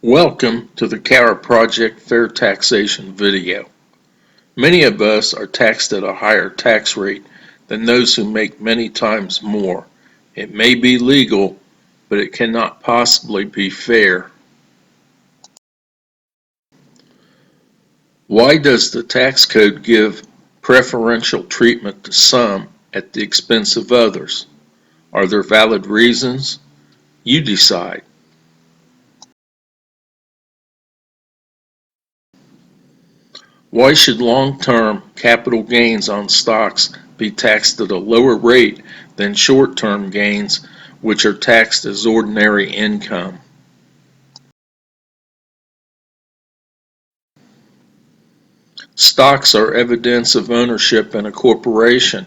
Welcome to the Cower Project Fair Taxation video. Many of us are taxed at a higher tax rate than those who make many times more. It may be legal, but it cannot possibly be fair. Why does the tax code give preferential treatment to some at the expense of others? Are there valid reasons? You decide. Why should long-term capital gains on stocks be taxed at a lower rate than short-term gains, which are taxed as ordinary income? Stocks are evidence of ownership in a corporation.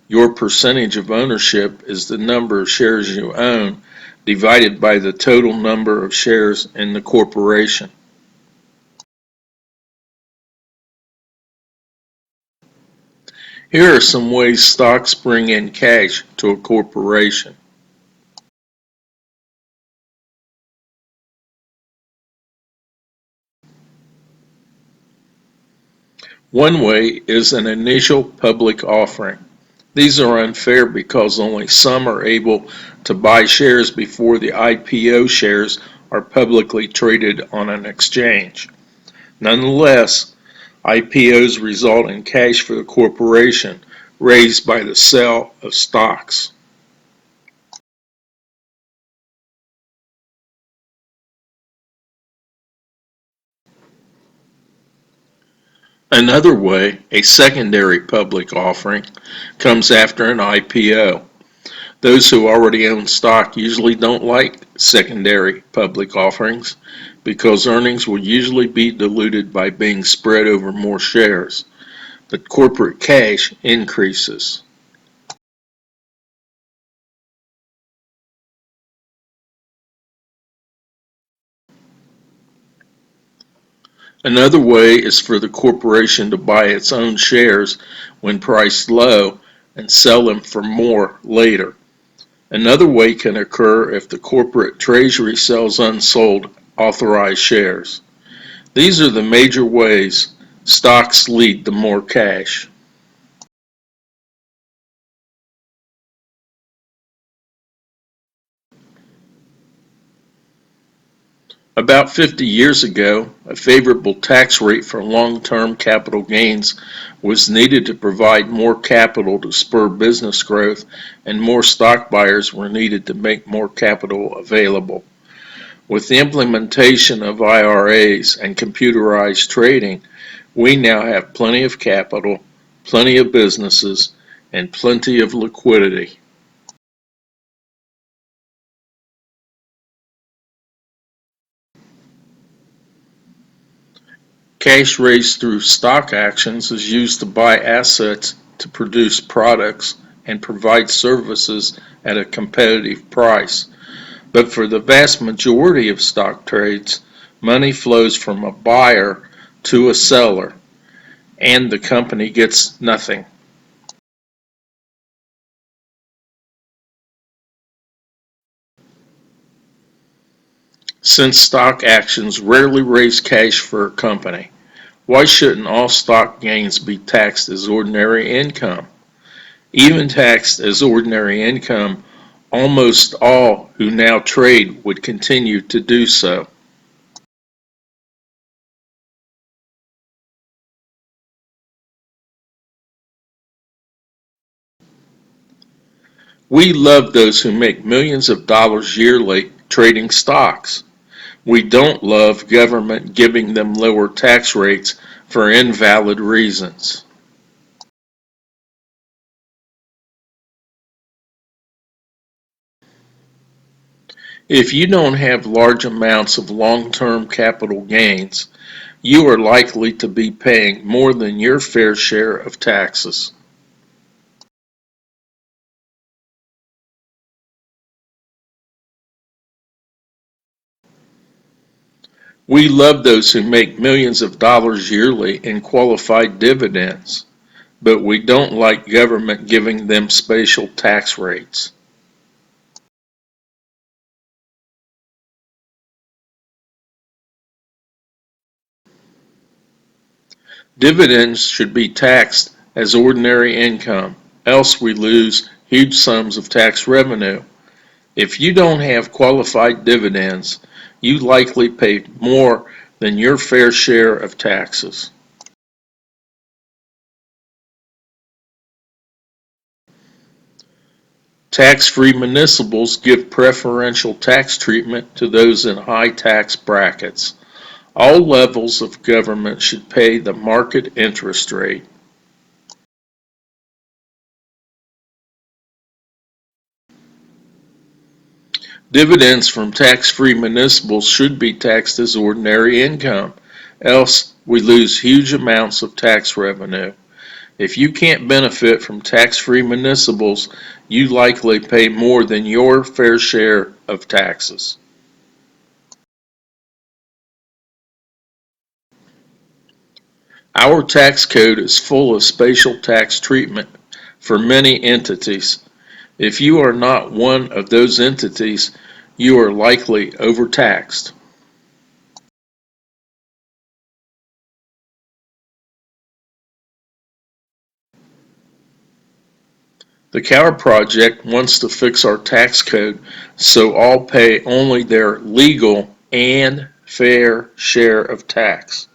Your percentage of ownership is the number of shares you own divided by the total number of shares in the corporation. Here are some ways stocks bring in cash to a corporation. One way is an initial public offering. These are unfair because only some are able to buy shares before the IPO shares are publicly traded on an exchange. Nonetheless, IPOs result in cash for the corporation raised by the sale of stocks. Another way, a secondary public offering, comes after an IPO. Those who already own stock usually don't like secondary public offerings because earnings will usually be diluted by being spread over more shares, but corporate cash increases. Another way is for the corporation to buy its own shares when priced low and sell them for more later. Another way can occur if the corporate treasury sells unsold authorized shares. These are the major ways stocks lead to more cash. About 50 years ago, a favorable tax rate for long-term capital gains was needed to provide more capital to spur business growth, and more stock buyers were needed to make more capital available. With the implementation of IRAs and computerized trading, we now have plenty of capital, plenty of businesses, and plenty of liquidity. Cash raised through stock actions is used to buy assets to produce products and provide services at a competitive price. But for the vast majority of stock trades, money flows from a buyer to a seller, and the company gets nothing. Since stock actions rarely raise cash for a company, why shouldn't all stock gains be taxed as ordinary income? Even taxed as ordinary income, almost all who now trade would continue to do so. We love those who make millions of dollars yearly trading stocks. We don't love government giving them lower tax rates for invalid reasons. If you don't have large amounts of long-term capital gains, you are likely to be paying more than your fair share of taxes. We love those who make millions of dollars yearly in qualified dividends, but we don't like government giving them special tax rates. Dividends should be taxed as ordinary income, else we lose huge sums of tax revenue. If you don't have qualified dividends, you likely pay more than your fair share of taxes. Tax-free municipals give preferential tax treatment to those in high tax brackets. All levels of government should pay the market interest rate. Dividends from tax-free municipals should be taxed as ordinary income, else we lose huge amounts of tax revenue. If you can't benefit from tax-free municipals, you likely pay more than your fair share of taxes. Our tax code is full of special tax treatment for many entities. If you are not one of those entities, you are likely overtaxed. The Cower Project wants to fix our tax code so all pay only their legal and fair share of tax.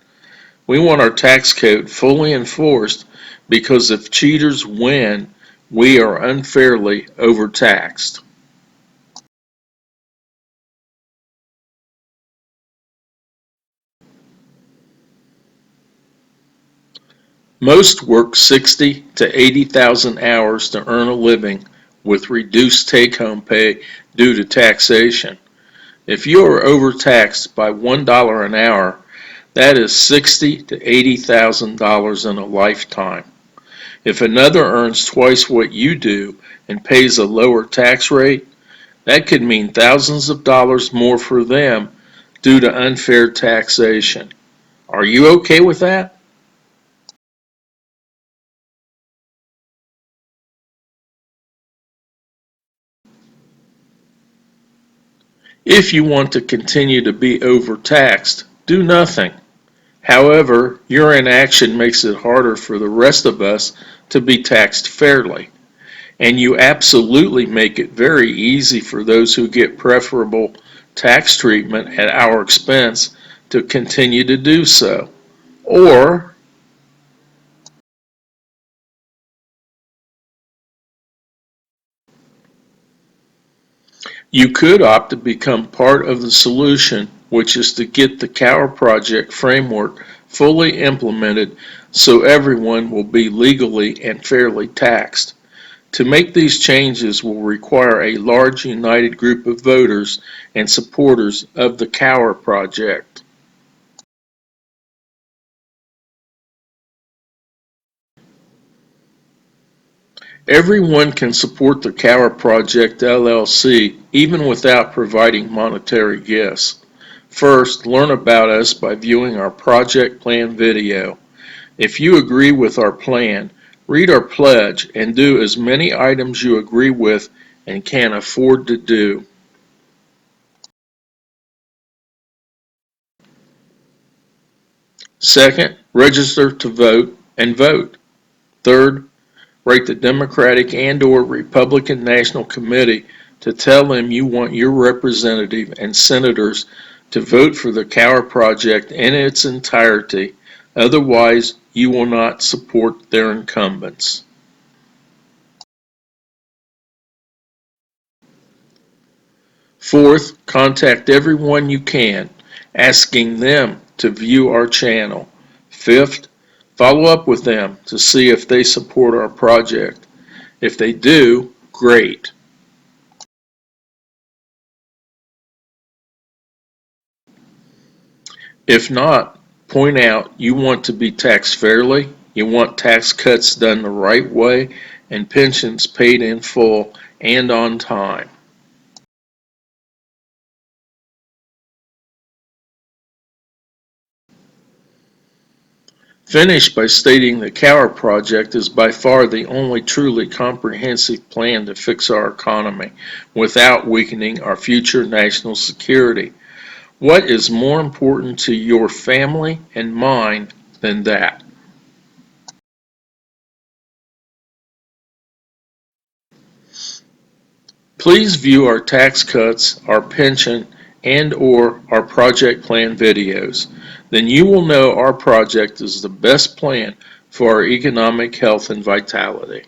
We want our tax code fully enforced because if cheaters win, we are unfairly overtaxed. Most work 60 to 80,000 hours to earn a living with reduced take-home pay due to taxation. If you are overtaxed by $1 an hour, that is $60 to $80,000 in a lifetime. If another earns twice what you do and pays a lower tax rate, that could mean thousands of dollars more for them due to unfair taxation. Are you okay with that? If you want to continue to be overtaxed, do nothing. However, your inaction makes it harder for the rest of us to be taxed fairly. And you absolutely make it very easy for those who get preferable tax treatment at our expense to continue to do so. Or you could opt to become part of the solution, which is to get the Cower Project framework fully implemented so everyone will be legally and fairly taxed. To make these changes will require a large united group of voters and supporters of the Cower Project. Everyone can support the Cower Project LLC even without providing monetary gifts. First, learn about us by viewing our project plan video. If you agree with our plan, read our pledge and do as many items you agree with and can afford to do. Second, register to vote and vote. Third, write the Democratic and/or Republican National Committee to tell them you want your representative and senators to vote for the Cower Project in its entirety. Otherwise, you will not support their incumbents. Fourth, contact everyone you can, asking them to view our channel. Fifth, follow up with them to see if they support our project. If they do, great. If not, point out you want to be taxed fairly, you want tax cuts done the right way, and pensions paid in full and on time. Finish by stating the Cower Project is by far the only truly comprehensive plan to fix our economy without weakening our future national security. What is more important to your family and mine than that? Please view our tax cuts, our pension, and/or our project plan videos. Then you will know our project is the best plan for our economic health and vitality.